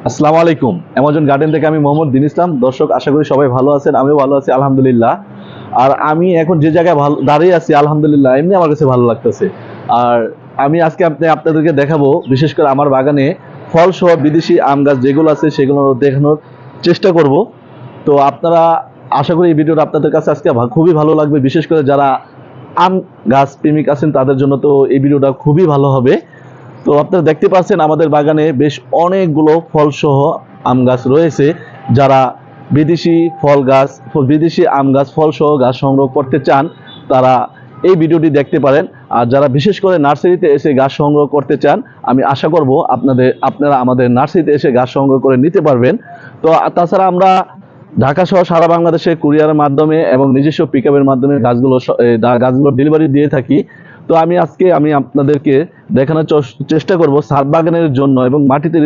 আসসালামু আলাইকুম। Amazon garden থেকে আমি মোহাম্মদ দিন ইসলাম। দর্শক, আশা করি সবাই ভালো আছেন, আমিও ভালো আছি আলহামদুলিল্লাহ। আর আমি এখন যে জায়গায় দাঁড়িয়ে আছি আলহামদুলিল্লাহ, এমনি আমার কাছে ভালো লাগতেছে। আর আমি আজকে আপনাদেরকে দেখাবো, বিশেষ করে আমার বাগানে ফল সহ বিদেশি আম গাছ যেগুলো আছে সেগুলো দেখানোর চেষ্টা করব। তো আপনারা, আশা করি এই ভিডিওটা আপনাদের কাছে আজকে খুবই ভালো লাগবে। বিশেষ করে যারা আম গাছ প্রেমিক আছেন তাদের জন্য তো এই ভিডিওটা খুবই ভালো হবে। তো আপনারা দেখতে পাচ্ছেন আমাদের বাগানে বেশ অনেকগুলো ফলসহ আম গাছ রয়েছে। যারা বিদেশি বিদেশি আম গাছ ফলসহ গাছ সংগ্রহ করতে চান তারা এই ভিডিওটি দেখতে পারেন। আর যারা বিশেষ করে নার্সারিতে এসে গাছ সংগ্রহ করতে চান, আমি আশা করব আপনারা আমাদের নার্সারিতে এসে গাছ সংগ্রহ করে নিতে পারবেন। তো তাছাড়া আমরা ঢাকা সহ সারা বাংলাদেশে কুরিয়ারের মাধ্যমে এবং নিজস্ব পিকআপের মাধ্যমে গাছগুলো ডেলিভারি দিয়ে থাকি। তো আমি আপনাদেরকে দেখানোর চেষ্টা করব ছাদ বাগানের জন্য এবং মাটিতে